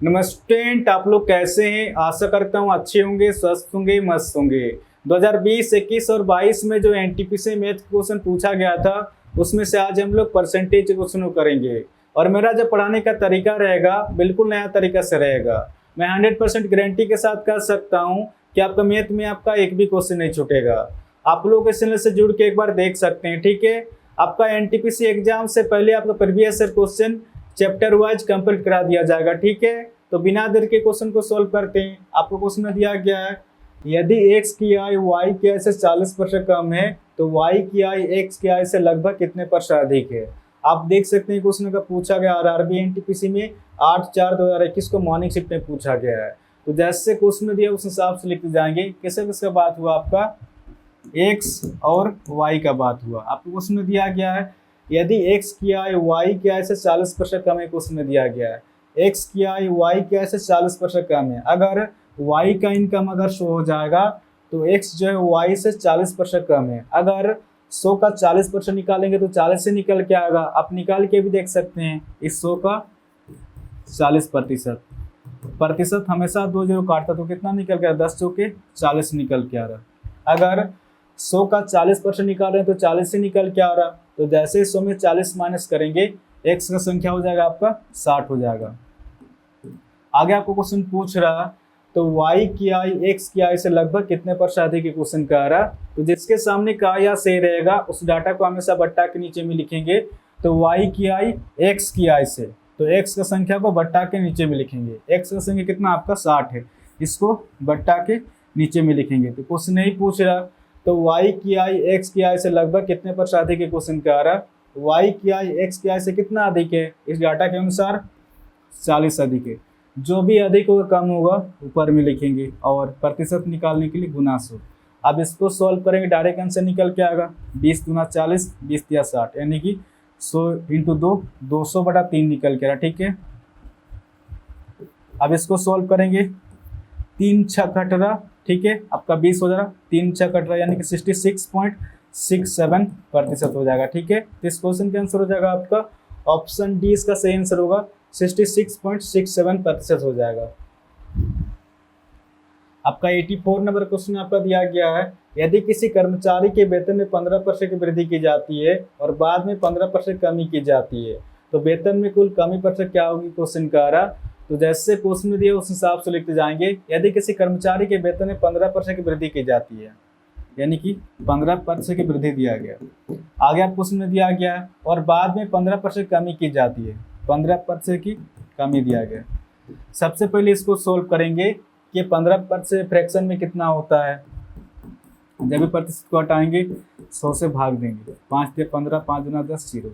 नमस्ते, आप लोग कैसे हैं? आशा करता हूँ अच्छे होंगे, स्वस्थ होंगे, मस्त होंगे। 2020, 21 और 22 में जो एनटीपीसी मैथ क्वेश्चन पूछा गया था, उसमें से आज हम लोग परसेंटेज क्वेश्चन करेंगे। और मेरा जो पढ़ाने का तरीका रहेगा, बिल्कुल नया तरीका से रहेगा। मैं 100% गारंटी के साथ कह सकता हूँ कि आपका मैथ में आपका एक भी क्वेश्चन नहीं छूटेगा। आप लोग इस चैनल से जुड़ के एक बार देख सकते हैं, ठीक है। आपका एनटीपीसी एग्जाम से पहले आपका previous year question chapter wise complete करा दिया जाएगा, ठीक है। तो बिना देर के क्वेश्चन को सॉल्व करते हैं। आपको क्वेश्चन में दिया गया है, यदि x की आय y की आय से 40% कम है तो y की आय x की आय से लगभग कितने % अधिक है। आप देख सकते हैं क्वेश्चन का पूछा गया आरआरबी एनटीपीसी में 8/4/2021 को मॉर्निंग शिफ्ट में पूछा गया है। तो जैसे क्वेश्चन में दिया उस हिसाब से लिखते जाएंगे। किसका किसका बात हुआ, आपका x और y का बात हुआ। आपको क्वेश्चन में दिया गया है, यदि x की आय y की आय से 40% कम है। क्वेश्चन में दिया गया है x की आय y की आय से 40% कम है। अगर y का इनकम अगर शो हो जाएगा तो x जो है y से 40% कम है। अगर 100 का 40% निकालेंगे तो 40 से निकल के आएगा। आप निकाल के भी देख सकते हैं, इस 100 का 40% प्रतिशत हमेशा 2 0 काटता तो कितना निकल गया, 10 चौके 40 निकल के आ रहा। अगर 100 का 40% निकाल रहे हैं तो 40 से निकल के आ रहा। तो जैसे 100 में 40 माइनस करेंगे, x का संख्या हो जाएगा आपका 60 हो जाएगा। आगे आपको क्वेश्चन पूछ रहा, तो y की आय x की आय से लगभग कितने % अधिक के क्वेश्चन का आ रहा। तो जिसके सामने का या सही रहेगा उस डाटा को हमेशा बट्टा के नीचे में लिखेंगे। तो y की आय x की आय से, तो x का संख्या को बट्टा के नीचे में लिखेंगे। x का संख्या कितना आपका 60 है, इसको बट्टा के नीचे में लिखेंगे। तो क्वेश्चन नहीं पूछ रहा, तो y की आय x की आय से लगभग कितने % अधिक के क्वेश्चन का आ रहा। y की आय x की आय से कितना अधिक है, इस डाटा के अनुसार 40 अधिक है। जो भी अधिक होगा कम होगा ऊपर में लिखेंगे और प्रतिशत निकालने के लिए गुना 100। अब इसको सॉल्व करेंगे, डायरेक्ट आंसर निकल के आएगा 20 दूना 40, 20 या 60, यानी कि 100 इंटू 2 200/3 निकल के आ रहा, ठीक है। अब इसको सॉल्व करेंगे, 3 6 18, ठीक है। आपका 20 हो जाएगा, 3 6 18 यानी कि 66.67% हो जाएगा, ठीक है। तो इस क्वेश्चन का आंसर हो जाएगा आपका ऑप्शन डी, इसका सही आंसर होगा 66.67% हो जाएगा। आपका 84 नंबर क्वेश्चन आपका दिया गया है, यदि किसी कर्मचारी के वेतन में 15% की वृद्धि की जाती है और बाद में 15% कमी की जाती है तो वेतन में कुल कमी % क्या होगी, क्वेश्चन का आ रहा। तो जैसे क्वेश्चन में दिया उस हिसाब से लिखते जाएंगे। यदि किसी कर्मचारी के वेतन में 15% की वृद्धि की जाती है, यानी कि 15% की वृद्धि दिया गया। आगे आप क्वेश्चन में दिया गया है, और बाद में 15% कमी की जाती है, 15% की कमी दिया गया। सबसे पहले इसको सोल्व करेंगे कि 15% फ्रैक्शन में कितना होता है। जब भी प्रतिशत को हटाएंगे 100 से भाग देंगे, 5 × 15, 5 × 10 0,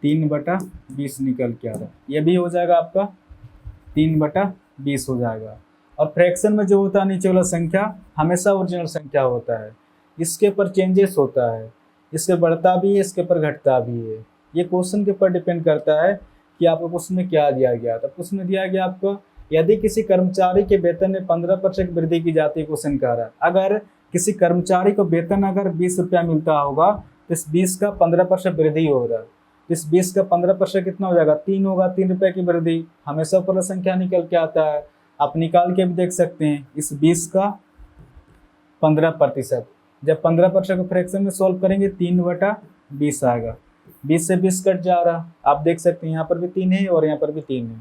3/20 निकल के आ रहा। ये भी हो जाएगा आपका 3/20 हो जाएगा। और फ्रैक्शन में जो होता है नीचे वाला संख्या हमेशा ओरिजिनल संख्या होता है, इसके ऊपर चेंजेस होता है, इसके बढ़ता भी है, इसके ऊपर घटता भी है। ये क्वेश्चन के ऊपर डिपेंड करता है कि आपको क्वेश्चन में क्या दिया गया था। क्वेश्चन में दिया गया आपको, यदि किसी कर्मचारी के वेतन में 15% वृद्धि की जाती है, क्वेश्चन कह रहा है अगर किसी कर्मचारी को वेतन अगर 20 रुपया मिलता होगा तो इस 20 का 15% वृद्धि हो रहा है। तो इस 20 का 15% कितना हो जाएगा, 3 होगा। 3 रुपये की वृद्धि हमेशा ऊपर संख्या निकल के आता है, आप निकाल के भी देख सकते हैं। इस 20 का 15%, जब 15% को फ्रैक्शन में सॉल्व करेंगे 3/20 आएगा। 20 से 20 कट जा रहा, आप देख सकते हैं यहाँ पर भी 3 है और यहाँ पर भी 3 है,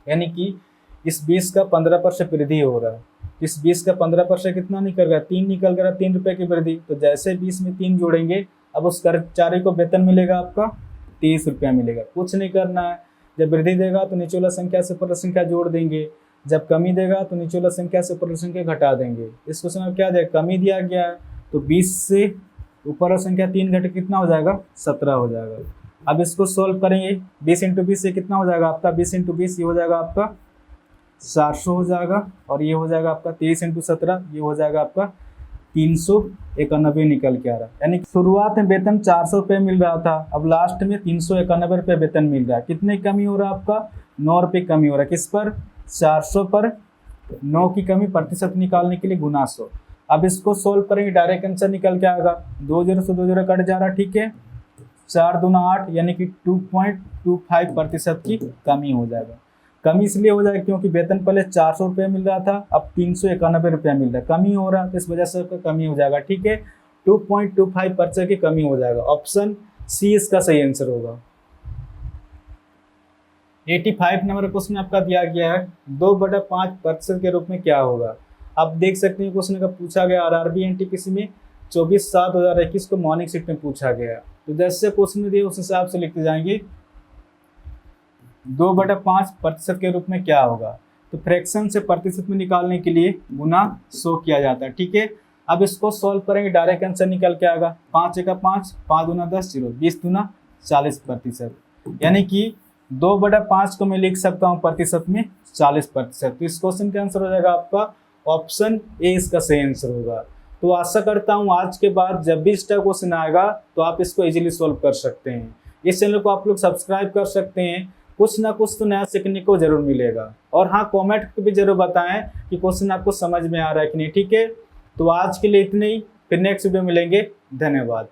यानी कि इस 20 का 15% वृद्धि हो रहा है। इस 20 का 15% कितना निकल गया, 3 निकल गया, 3 रुपये की वृद्धि। तो जैसे 20 में 3 जोड़ेंगे, अब उस कर्मचारी को वेतन मिलेगा आपका 30 रुपया मिलेगा। कुछ नहीं करना है, जब वृद्धि देगा तो नीचे वाला संख्या से ऊपर संख्या जोड़ देंगे, जब कमी देगा तो नीचे वाला संख्या से ऊपर संख्या घटा देंगे। इस क्वेश्चन में क्या दिया, कमी दिया गया है, तो 20 से ऊपर संख्या 3 घटे कितना हो जाएगा, 17 हो जाएगा। अब इसको सोल्व करेंगे, 20 × 20 से कितना हो जाएगा आपका, 20 × 20 ये हो जाएगा आपका 400 हो जाएगा, और ये हो जाएगा आपका 23 × 17 ये हो जाएगा आपका 391 निकल के आ रहा है। यानी शुरुआत में वेतन 400 रुपये मिल रहा था, अब लास्ट में 391 रुपये वेतन मिल रहा है। कितने कमी हो रहा है आपका, 9 रुपये कमी हो रहा है। किस पर, 400 पर 9 की कमी प्रतिशत निकालने के लिए गुना 100। अब इसको सोल्व करेंगे, डायरेक्ट आंसर निकल के आएगा, 2 0 से 2 0 कट जा रहा, ठीक है। 4 दूना 8 यानी कि 2.25% की कमी हो जाएगा। कमी इसलिए हो जाएगा क्योंकि वेतन पहले 400 रुपये मिल रहा था, अब 391 रुपया मिल रहा है, कमी हो रहा है, तो इस वजह से कमी हो जाएगा। ठीक है, 2.25% की कमी हो जाएगा। ऑप्शन सी इसका सही आंसर होगा। 85 नंबर क्वेश्चन आपका दिया गया है 2/5% के रूप में क्या होगा। आप देख सकते हैं क्वेश्चन का पूछा गया आरआरबी एनटीपीसी में 24/7/2021 को मॉर्निंग शिफ्ट में पूछा गया। तो जैसे क्वेश्चन में दिए उस हिसाब से लिखते जाएंगे 2/5% के रूप में क्या होगा। तो फ्रैक्शन से प्रतिशत में निकालने के लिए गुना 100 किया जाता है। ठीक है, अब इसको सॉल्व करेंगे, डायरेक्ट आंसर निकल के आएगा 5 × 5, 5 × 10 0, 20 × 40%। यानी कि 2/5 को मैं लिख सकता हूँ प्रतिशत में 40%। तो इस क्वेश्चन का आंसर हो जाएगा आपका ऑप्शन ए इसका सही आंसर होगा। तो आशा करता हूँ आज के बाद जब भी इस टाइप क्वेश्चन आएगा तो आप इसको इजीली सॉल्व कर सकते हैं। इस चैनल को आप लोग सब्सक्राइब कर सकते हैं, कुछ ना कुछ तो नया सीखने को जरूर मिलेगा। और हाँ, कमेंट पे भी जरूर बताएं कि क्वेश्चन आपको समझ में आ रहा है कि नहीं। ठीक है, तो आज के लिए इतने ही, फिर नेक्स्ट वीडियो मिलेंगे। धन्यवाद।